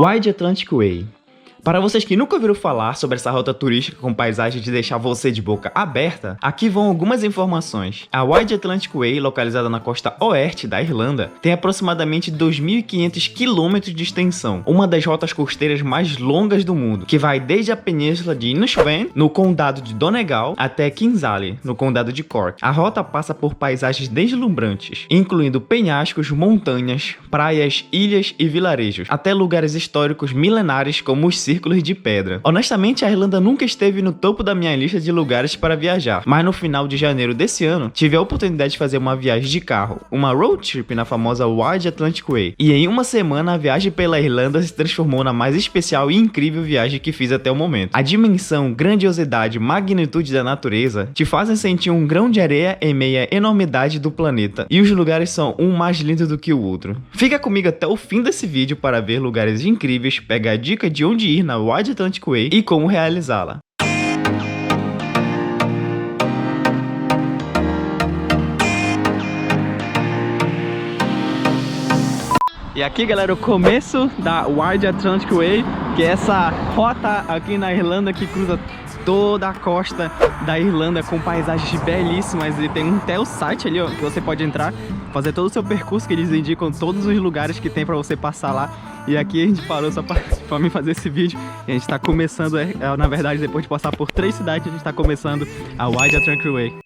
Wide Atlantic Way. Para vocês que nunca ouviram falar sobre essa rota turística com paisagens de deixar você de boca aberta, aqui vão algumas informações. A Wide Atlantic Way, localizada na costa oeste da Irlanda, tem aproximadamente 2.500 km de extensão, uma das rotas costeiras mais longas do mundo, que vai desde a península de Inishbofin, no condado de Donegal, até Kinsale, no condado de Cork. A rota passa por paisagens deslumbrantes, incluindo penhascos, montanhas, praias, ilhas e vilarejos, até lugares históricos milenares como os círculos de pedra. Honestamente, a Irlanda nunca esteve no topo da minha lista de lugares para viajar, mas no final de janeiro desse ano, tive a oportunidade de fazer uma viagem de carro, uma road trip na famosa Wide Atlantic Way, e em uma semana a viagem pela Irlanda se transformou na mais especial e incrível viagem que fiz até o momento. A dimensão, grandiosidade e magnitude da natureza te fazem sentir um grão de areia em meia enormidade do planeta, e os lugares são um mais lindo do que o outro. Fica comigo até o fim desse vídeo para ver lugares incríveis, pegar dica de onde ir na Wide Atlantic Way e como realizá-la. E aqui, galera, o começo da Wide Atlantic Way, que é essa rota aqui na Irlanda que cruza toda a costa da Irlanda com paisagens belíssimas, e tem até o site ali, ó, que você pode entrar, fazer todo o seu percurso, que eles indicam todos os lugares que tem pra você passar lá. E aqui a gente parou só pra mim fazer esse vídeo, e a gente tá começando, na verdade, depois de passar por 3 cidades, a gente tá começando a Wide Atlantic Way.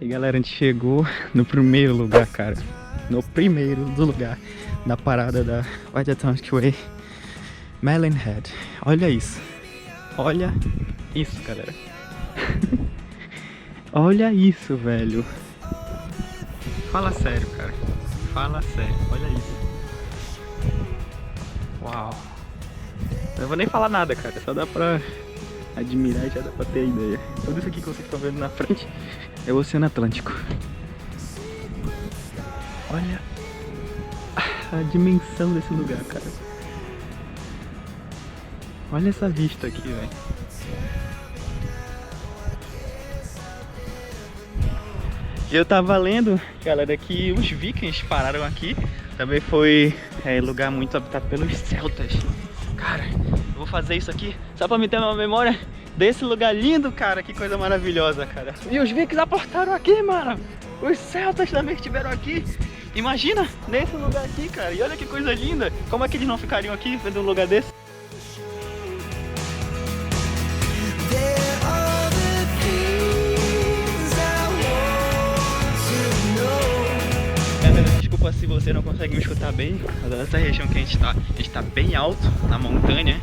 E galera, a gente chegou no primeiro lugar, cara. No primeiro do lugar da parada da Wide Atlantic Way, Malin Head. Olha isso. Olha isso, galera. Olha isso, velho. Fala sério, cara. Fala sério. Olha isso. Uau. Eu não vou nem falar nada, cara. Só dá pra admirar e já dá pra ter ideia. Tudo isso aqui que vocês estão vendo na frente é o Oceano Atlântico. Olha a dimensão desse lugar, cara. Olha essa vista aqui, velho. Eu tava lendo, galera, que os vikings pararam aqui. Também foi lugar muito habitado pelos celtas. Cara, eu vou fazer isso aqui só pra me ter uma memória desse lugar lindo, cara. Que coisa maravilhosa, cara. E os vikings aportaram aqui, mano. Os celtas também estiveram aqui. Imagina, nesse lugar aqui, cara. E olha que coisa linda. Como é que eles não ficariam aqui vendo um lugar desse? Desculpa se você não consegue me escutar bem. Essa região que a gente tá bem alto, na montanha,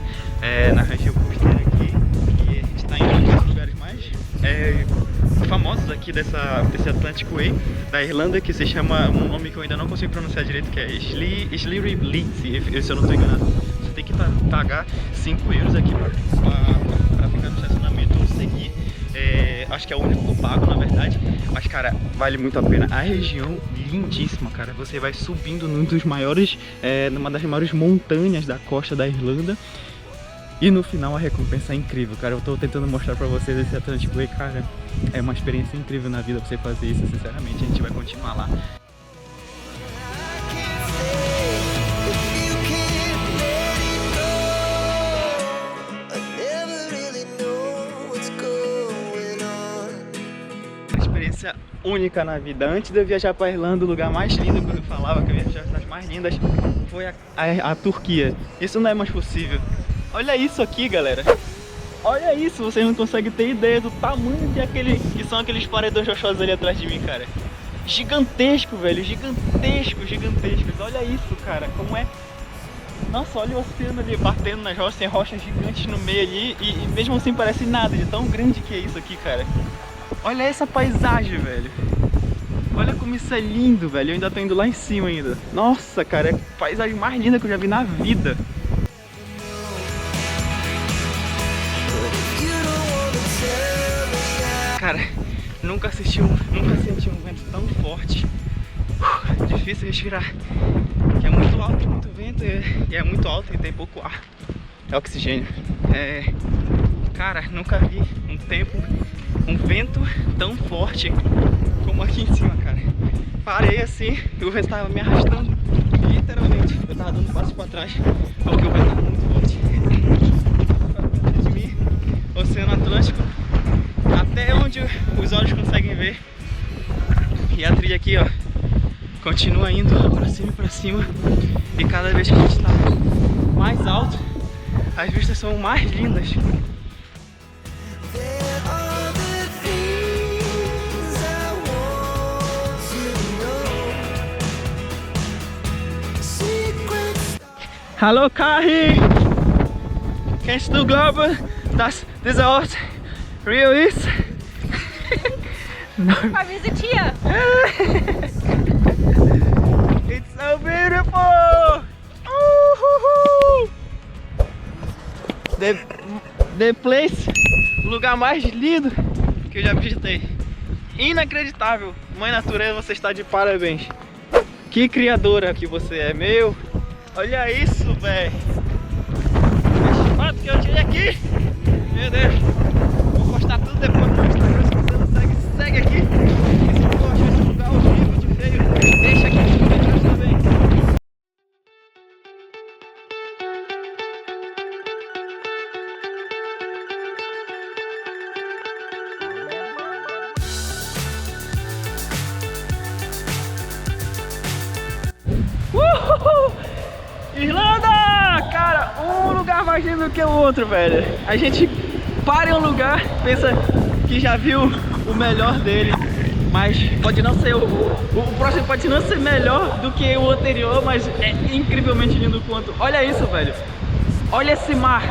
na região costeira aqui. E a gente tá em um dos lugares mais famosos aqui desse Atlantic Way da Irlanda, que se chama um nome que eu ainda não consigo pronunciar direito, que é Sliery Blitz, se eu não estou enganado. Você tem que pagar 5 euros aqui pra ficar no estacionamento ou seguir. Acho que é o único que eu pago, na verdade. Mas, cara, vale muito a pena. A região lindíssima, cara. Você vai subindo numa das maiores montanhas da costa da Irlanda. E no final a recompensa é incrível, cara. Eu tô tentando mostrar pra vocês esse Atlantic Way, cara. É uma experiência incrível na vida você fazer isso, sinceramente. A gente vai continuar lá. Uma experiência única na vida. Antes de eu viajar pra Irlanda, o lugar mais lindo que eu falava, que eu ia viajar as mais lindas, foi a Turquia. Isso não é mais possível. Olha isso aqui, galera. Olha isso, vocês não conseguem ter ideia do tamanho que são aqueles paredões rochosos ali atrás de mim, cara. Gigantesco, velho, gigantescos. Olha isso, cara, como é. Nossa, olha o oceano ali batendo nas rochas, tem rochas gigantes no meio ali, e mesmo assim parece nada de tão grande que é isso aqui, cara. Olha essa paisagem, velho. Olha como isso é lindo, velho. Eu ainda tô indo lá em cima ainda. Nossa, cara, é a paisagem mais linda que eu já vi na vida. Cara, nunca senti um vento tão forte. difícil respirar, que é muito alto, muito vento e é muito alto e tem pouco ar, é oxigênio. Cara, nunca vi um vento tão forte como aqui em cima, cara. Parei assim e o vento tava me arrastando, literalmente. Eu tava dando passos pra trás, porque o vento tava muito forte. De mim, Oceano Atlântico, até onde os olhos conseguem ver. E a trilha aqui, ó, continua indo pra cima. E cada vez que a gente tá mais alto, as vistas são mais lindas. Hallo Kari! Kennst du glauben, dass dieser Ort real ist? Weil wir sind hier! It's so beautiful! The place, o lugar mais lindo que eu já visitei. Inacreditável! Mãe Natureza, você está de parabéns. Que criadora que você é, meu! Olha isso, velho! As fotos que eu tirei aqui! Meu Deus! Vou postar tudo depois no Instagram. Se você não segue, segue aqui! E se tu achou esse lugar horrível de feio, deixa aqui nos comentários também! Irlanda! Cara, um lugar mais lindo que o outro, velho. A gente para em um lugar, pensa que já viu o melhor dele, mas pode não ser o próximo pode não ser melhor do que o anterior, mas é incrivelmente lindo quanto. Olha isso, velho. Olha esse mar.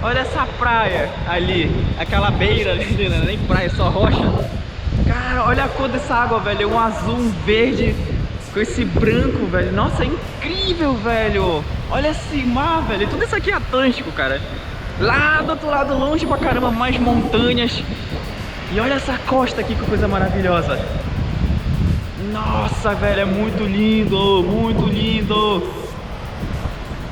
Olha essa praia ali, aquela beira ali, não é nem praia, só rocha. Cara, olha a cor dessa água, velho. É um azul, um verde com esse branco, velho. Nossa, é incrível, velho. Olha esse mar, velho. Tudo isso aqui é Atlântico, cara. Lá do outro lado, longe pra caramba, mais montanhas. E olha essa costa aqui, que coisa maravilhosa. Nossa, velho, é muito lindo, muito lindo.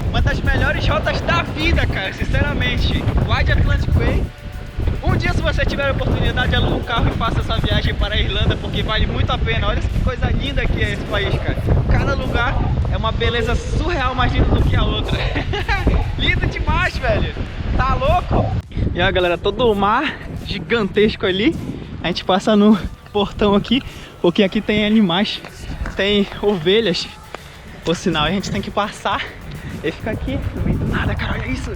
Uma das melhores rotas da vida, cara, sinceramente. Wide Atlantic Way. Um dia, se você tiver a oportunidade, aluga um carro e faça essa viagem para a Irlanda, porque vale muito a pena. Olha que coisa linda que é esse país, cara. Cada lugar é uma beleza surreal, mais linda do que a outra. Lindo demais, velho. Tá louco? E ó, galera, todo o mar gigantesco ali. A gente passa no portão aqui, porque aqui tem animais, tem ovelhas. Por sinal, a gente tem que passar e ficar aqui no meio do nada, cara. Olha isso.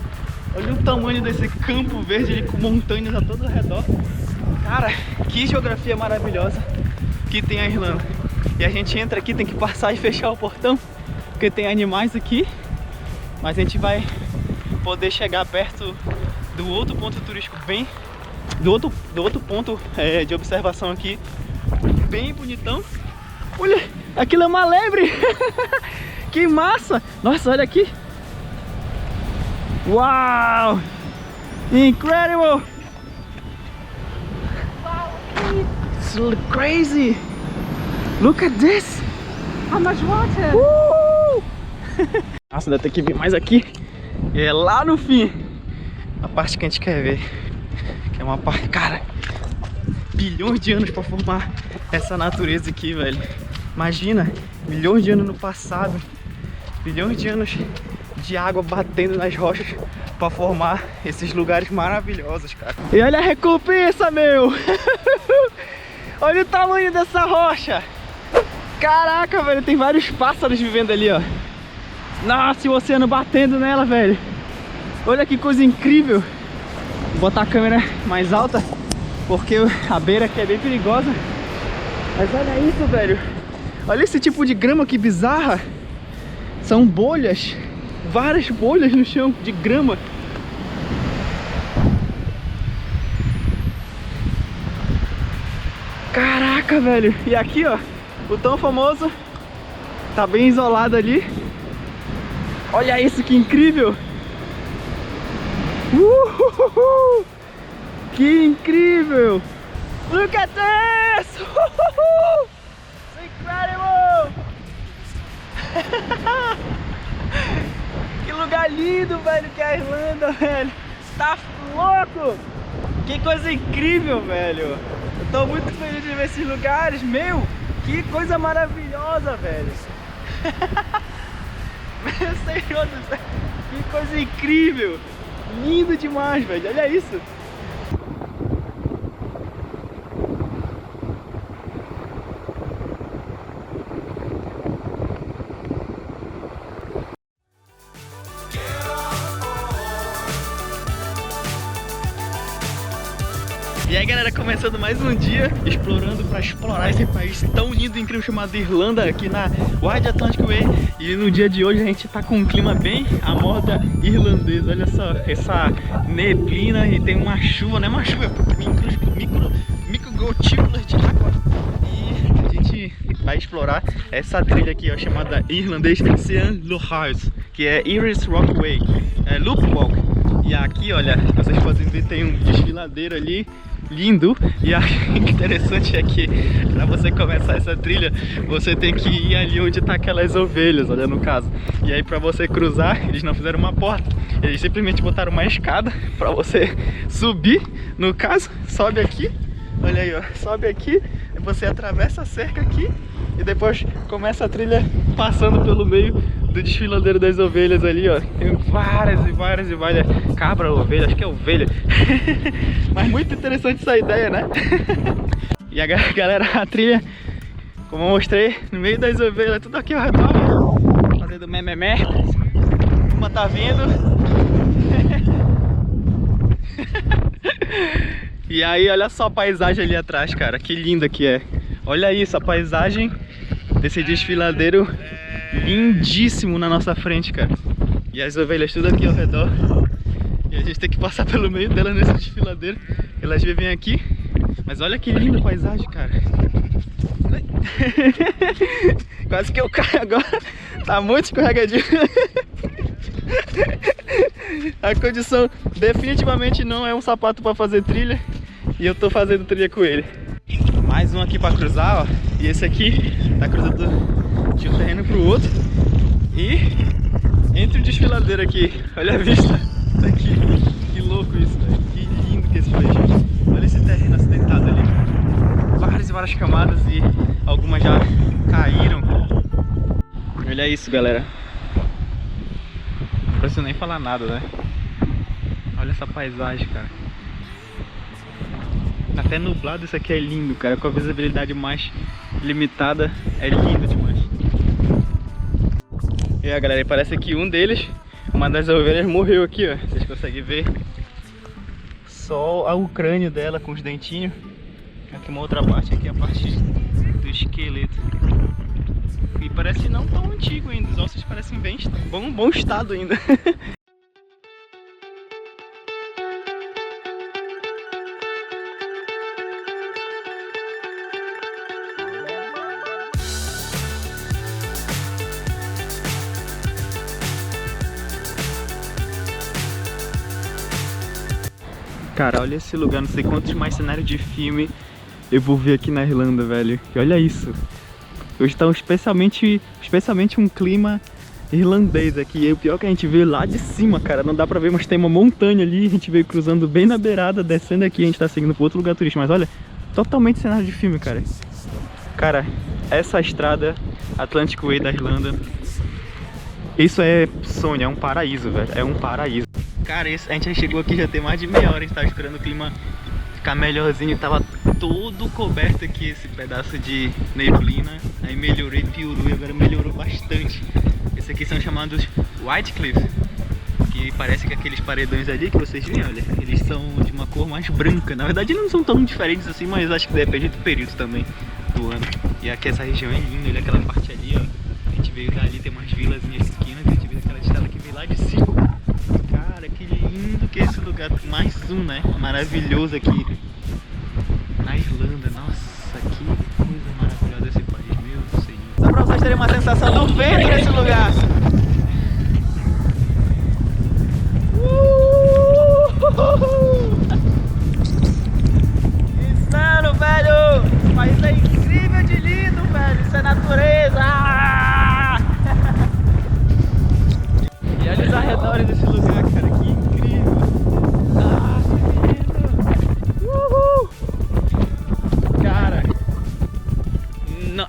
Olha o tamanho desse campo verde ali, com montanhas a todo redor. Cara, que geografia maravilhosa que tem a Irlanda. E a gente entra aqui, tem que passar e fechar o portão, porque tem animais aqui. Mas a gente vai poder chegar perto do outro ponto turístico, bem do outro ponto de observação aqui, bem bonitão. Olha, aquilo é uma lebre. Que massa! Nossa, olha aqui. Wow! Incredible! Wow! It's crazy! Look at this! How much water? Nossa, ainda tem que vir mais aqui. E é lá no fim a parte que a gente quer ver. Que é uma parte, cara, bilhões de anos pra formar essa natureza aqui, velho. Imagina, milhões de anos no passado, bilhões de anos de água batendo nas rochas pra formar esses lugares maravilhosos, cara. E olha a recompensa, meu! Olha o tamanho dessa rocha! Caraca, velho, tem vários pássaros vivendo ali, ó. Nossa, e o oceano batendo nela, velho. Olha que coisa incrível. Vou botar a câmera mais alta, porque a beira aqui é bem perigosa. Mas olha isso, velho. Olha esse tipo de grama, que bizarra. São bolhas, várias bolhas no chão de grama. Caraca, velho. E aqui, ó, o tão famoso tá bem isolado ali. Olha isso, que incrível. Que incrível. Look at this. It's incredible. Que lugar lindo, velho, que é a Irlanda, velho. Tá louco! Que coisa incrível, velho. Eu tô muito feliz de ver esses lugares, meu. Que coisa maravilhosa, velho. Meu Senhor do céu. Que coisa incrível. Lindo demais, velho. Olha isso. E aí galera, começando mais um dia explorando para explorar esse país tão lindo e incrível chamado Irlanda, aqui na Wide Atlantic Way. E no dia de hoje a gente tá com um clima bem à moda irlandesa. Olha só, essa neblina e tem uma chuva, não é uma chuva, é micro gotículas de água. E a gente vai explorar essa trilha aqui, ó, chamada em irlandês Sean Lochhouse, que é Iris Rock Way, é Loop Walk. E aqui, olha, vocês podem ver, tem um desfiladeiro ali, lindo. E a interessante é que para você começar essa trilha, você tem que ir ali onde tá aquelas ovelhas, olha, no caso. E aí para você cruzar, eles não fizeram uma porta, eles simplesmente botaram uma escada para você subir. No caso, sobe aqui, olha aí, ó, sobe aqui, você atravessa a cerca aqui e depois começa a trilha passando pelo meio do desfiladeiro das ovelhas ali, ó. Tem várias cabra, ovelha, acho que é ovelha. Mas muito interessante essa ideia, né? E a galera, a trilha, como eu mostrei, no meio das ovelhas, tudo aqui ao redor, fazendo mememé. Uma tá vindo. E aí, olha só a paisagem ali atrás, cara, que linda que é. Olha isso, a paisagem desse desfiladeiro lindíssimo na nossa frente, cara. E as ovelhas tudo aqui ao redor. E a gente tem que passar pelo meio delas nesse desfiladeiro. Elas vivem aqui. Mas olha que linda a paisagem, cara. Quase que eu caio agora. Tá muito escorregadinho. A condição definitivamente não é um sapato para fazer trilha. E eu tô fazendo trilha com ele. Mais um aqui para cruzar, ó. E esse aqui tá cruzando de um terreno pro outro. E entre o desfiladeiro aqui, olha a vista daqui. Que louco isso, velho. Que lindo que esse país. Olha esse terreno acidentado ali. Várias e várias camadas e algumas já caíram. Olha isso, galera. Não preciso nem falar nada, né? Olha essa paisagem, cara. Até nublado, isso aqui é lindo, cara. Com a visibilidade mais limitada, é lindo demais. E aí, galera, parece que um deles, uma das ovelhas, morreu aqui, ó. Vocês conseguem ver só o crânio dela com os dentinhos. Aqui uma outra parte, aqui a parte do esqueleto. E parece não tão antigo ainda, os ossos parecem bem bom estado ainda. Cara, olha esse lugar, não sei quantos mais cenários de filme eu vou ver aqui na Irlanda, velho. E olha isso. Hoje tá especialmente um clima irlandês aqui. E o pior é que a gente veio lá de cima, cara. Não dá pra ver, mas tem uma montanha ali. A gente veio cruzando bem na beirada, descendo aqui. A gente tá seguindo pra outro lugar turístico. Mas olha, totalmente cenário de filme, cara. Cara, essa estrada Atlantic Way da Irlanda, isso é sonho, é um paraíso, velho. É um paraíso. Cara, a gente chegou aqui já tem mais de meia hora, a gente tava esperando o clima ficar melhorzinho, tava todo coberto aqui esse pedaço de neblina, aí melhorou e piorou e agora melhorou bastante. Esses aqui são chamados White Cliffs, que parece que aqueles paredões ali que vocês veem, olha, eles são de uma cor mais branca. Na verdade não são tão diferentes assim, mas acho que depende do período também do ano. E aqui essa região é linda, olha aquela parte ali, ó, a gente veio dali, tem umas vilazinhas pequenas, a gente veio daquela estrada que veio lá de cima. Cara, que lindo que é esse lugar, mais um, né, maravilhoso aqui na Irlanda. Nossa, que coisa maravilhosa esse país, meu Senhor. Só pra vocês terem uma sensação do vento nesse lugar. Insano, velho! O país é incrível de lindo, velho. Isso é natureza! os arredores desse lugar, cara. Que incrível. Nossa, que lindo. Uhul. Cara,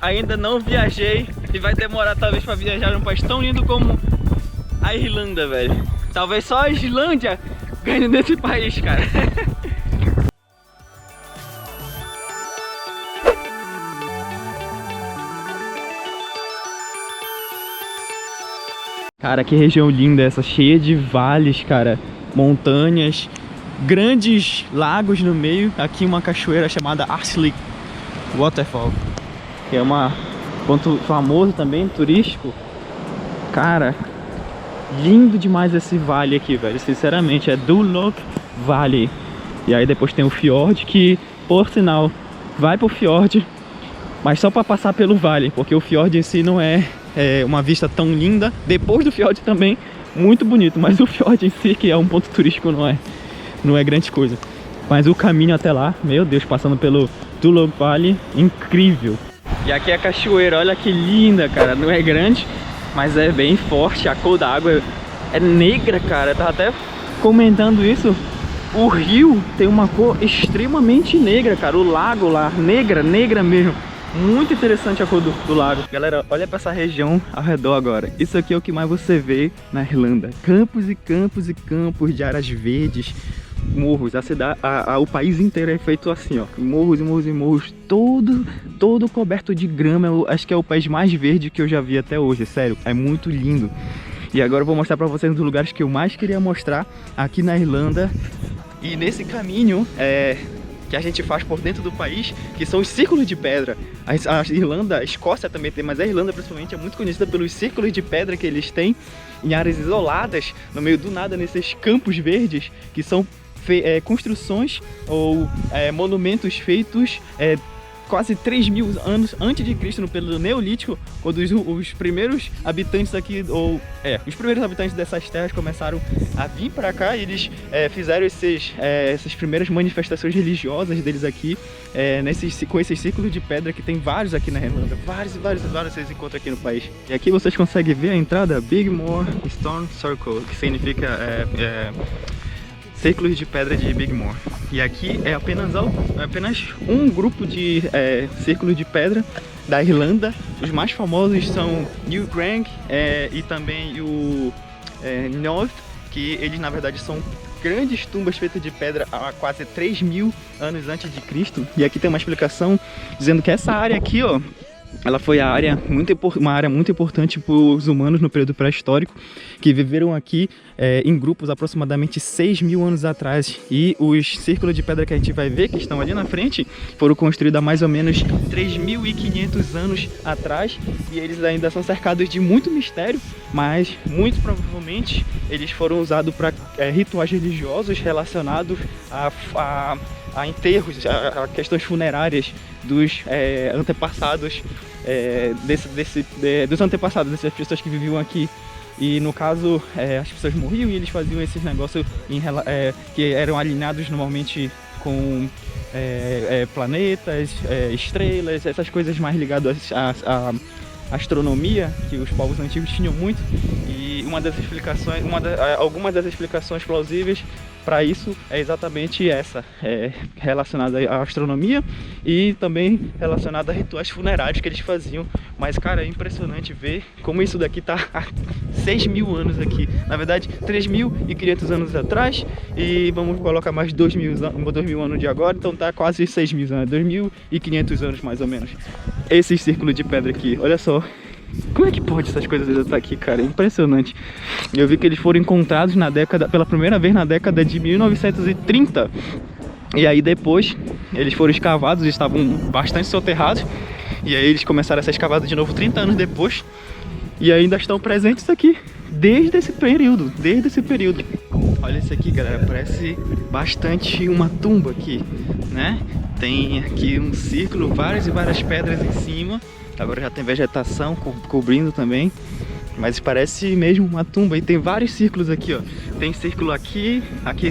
ainda não viajei e vai demorar talvez pra viajar num país tão lindo como a Irlanda, velho. Talvez só a Islândia ganhe desse país, cara. Cara, que região linda essa, cheia de vales, cara, montanhas, grandes lagos no meio. Aqui uma cachoeira chamada Arseley Waterfall, que é um ponto famoso também, turístico. Cara, lindo demais esse vale aqui, velho, sinceramente, é Dulloch Valley. E aí depois tem o fiord, que, por sinal, vai pro fiord, mas só pra passar pelo vale, porque o fiord em si não é uma vista tão linda. Depois do fiord também, muito bonito, mas o fiord em si, que é um ponto turístico, não é grande coisa. Mas o caminho até lá, meu Deus, passando pelo Dulloch Valley, incrível. E aqui é a cachoeira, olha que linda, cara, não é grande, mas é bem forte, a cor da água é negra, cara. Eu tava até comentando isso. O rio tem uma cor extremamente negra, cara. O lago lá, negra mesmo. Muito interessante a cor do lago. Galera, olha pra essa região ao redor agora. Isso aqui é o que mais você vê na Irlanda. Campos e campos e campos de áreas verdes, morros. A cidade, o país inteiro é feito assim, ó. Morros e morros e morros. Todo coberto de grama. Eu acho que é o país mais verde que eu já vi até hoje. Sério, é muito lindo. E agora eu vou mostrar pra vocês um dos lugares que eu mais queria mostrar aqui na Irlanda. E nesse caminho que a gente faz por dentro do país, que são os círculos de pedra. A Irlanda, a Escócia também tem, mas a Irlanda principalmente é muito conhecida pelos círculos de pedra que eles têm em áreas isoladas, no meio do nada, nesses campos verdes, que são construções ou monumentos feitos quase 3.000 anos antes de Cristo, no período neolítico, quando os primeiros habitantes aqui, os primeiros habitantes dessas terras começaram a vir para cá, e eles fizeram essas primeiras manifestações religiosas deles aqui, com esses círculos de pedra, que tem vários aqui na Irlanda, vários vocês encontram aqui no país. E aqui vocês conseguem ver a entrada Bigmore Stone Circle, que significa círculos de pedra de Bigmore. E aqui é apenas um grupo de círculos de pedra da Irlanda. Os mais famosos são New Grang e também o North, que eles na verdade são grandes tumbas feitas de pedra há quase 3.000 anos antes de Cristo. E aqui tem uma explicação dizendo que essa área aqui, ó, ela foi uma área muito importante para os humanos no período pré-histórico, que viveram aqui em grupos aproximadamente 6.000 anos atrás. E os círculos de pedra que a gente vai ver, que estão ali na frente, foram construídos há mais ou menos 3.500 anos atrás. E eles ainda são cercados de muito mistério, mas muito provavelmente eles foram usados para rituais religiosos relacionados a enterros, a questões funerárias dos antepassados dos antepassados dessas pessoas que viviam aqui. E no caso, as pessoas morriam e eles faziam esses negócios que eram alinhados normalmente com planetas, estrelas, essas coisas mais ligadas à astronomia, que os povos antigos tinham muito. E algumas das explicações plausíveis para isso é exatamente essa, relacionada à astronomia e também relacionada a rituais funerários que eles faziam. Mas, cara, é impressionante ver como isso daqui tá há 6.000 anos aqui, na verdade 3.500 anos atrás, e vamos colocar mais 2.000 anos de agora, então tá quase 6.000 anos, 2.500 anos mais ou menos. Esse círculo de pedra aqui, olha só. Como é que pode essas coisas ainda estar aqui, cara? É impressionante. Eu vi que eles foram encontrados pela primeira vez na década de 1930. E aí depois eles foram escavados, estavam bastante soterrados. E aí eles começaram a ser escavados de novo 30 anos depois. E ainda estão presentes aqui desde esse período. Olha isso aqui, galera, parece bastante uma tumba aqui, né? Tem aqui um círculo, várias e várias pedras em cima. Agora já tem vegetação cobrindo também, mas parece mesmo uma tumba. E tem vários círculos aqui, ó. Tem círculo aqui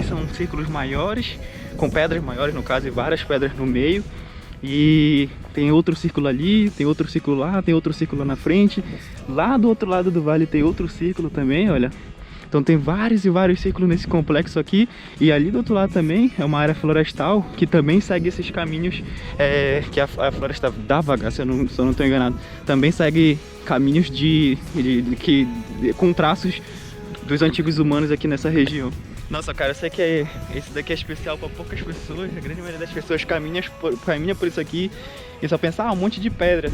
são círculos maiores, com pedras maiores no caso, e várias pedras no meio. E tem outro círculo ali, tem outro círculo lá, tem outro círculo lá na frente. Lá do outro lado do vale tem outro círculo também, olha. Então tem vários e vários círculos nesse complexo aqui. E ali do outro lado também é uma área florestal que também segue esses caminhos, que a floresta da Vagar, se eu não estou enganado, também segue caminhos com traços dos antigos humanos aqui nessa região. Nossa, cara, eu sei que esse daqui é especial para poucas pessoas. A grande maioria das pessoas caminha por isso aqui e só pensa, um monte de pedra.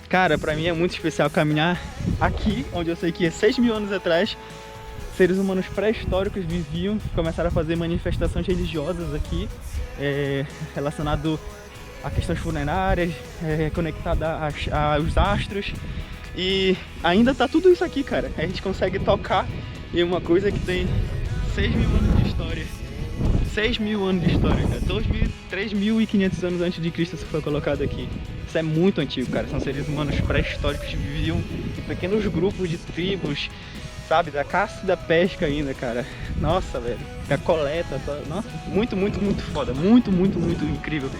Cara, pra mim é muito especial caminhar aqui, onde eu sei que 6.000 anos atrás seres humanos pré-históricos viviam, começaram a fazer manifestações religiosas aqui, relacionado a questões funerárias, conectada aos astros. E ainda tá tudo isso aqui, cara. A gente consegue tocar em uma coisa que tem 6.000 anos de história. 6.000 anos de história, cara. 3.500 anos antes de Cristo isso foi colocado aqui. Isso é muito antigo, cara. São seres humanos pré-históricos que viviam em pequenos grupos de tribos, sabe? Da caça e da pesca ainda, cara. Nossa, velho. Da coleta. Nossa, muito, muito, muito foda. Muito, muito, muito incrível.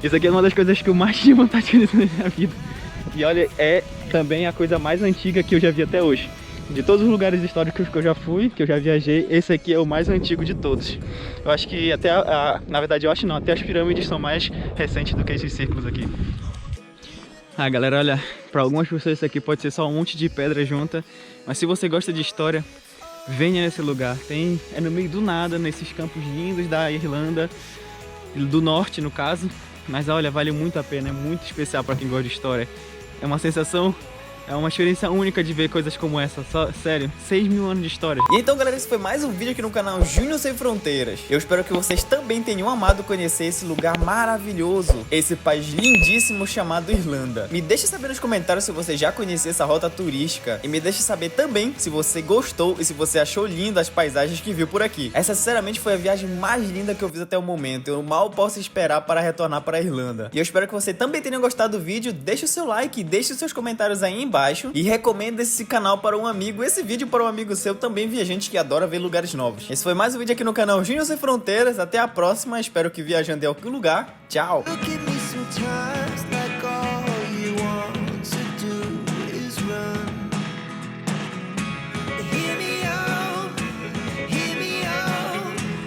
Isso aqui é uma das coisas que eu mais tinha vontade de conhecer na minha vida. E olha, é também a coisa mais antiga que eu já vi até hoje. De todos os lugares históricos que eu já fui, que eu já viajei, esse aqui é o mais antigo de todos. Eu acho que até, na verdade eu acho não, até as pirâmides são mais recentes do que esses círculos aqui. Galera, olha, para algumas pessoas isso aqui pode ser só um monte de pedra junta, mas se você gosta de história, venha nesse lugar. É no meio do nada, nesses campos lindos da Irlanda, do norte no caso, mas olha, vale muito a pena, é muito especial para quem gosta de história. É uma sensação, é uma experiência única de ver coisas como essa, sério, 6.000 anos de história. E então, galera, esse foi mais um vídeo aqui no canal Júnior Sem Fronteiras. Eu espero que vocês também tenham amado conhecer esse lugar maravilhoso, esse país lindíssimo chamado Irlanda. Me deixe saber nos comentários se você já conheceu essa rota turística e me deixe saber também se você gostou e se você achou lindo as paisagens que viu por aqui. Essa, sinceramente, foi a viagem mais linda que eu fiz até o momento. Eu mal posso esperar para retornar para a Irlanda. E eu espero que você também tenha gostado do vídeo. Deixe o seu like, deixe os seus comentários aí embaixo e recomenda esse canal para um amigo, esse vídeo para um amigo seu também, viajante que adora ver lugares novos. Esse foi mais um vídeo aqui no canal Júnior Sem Fronteiras. Até a próxima, espero que viajando em algum lugar. Tchau!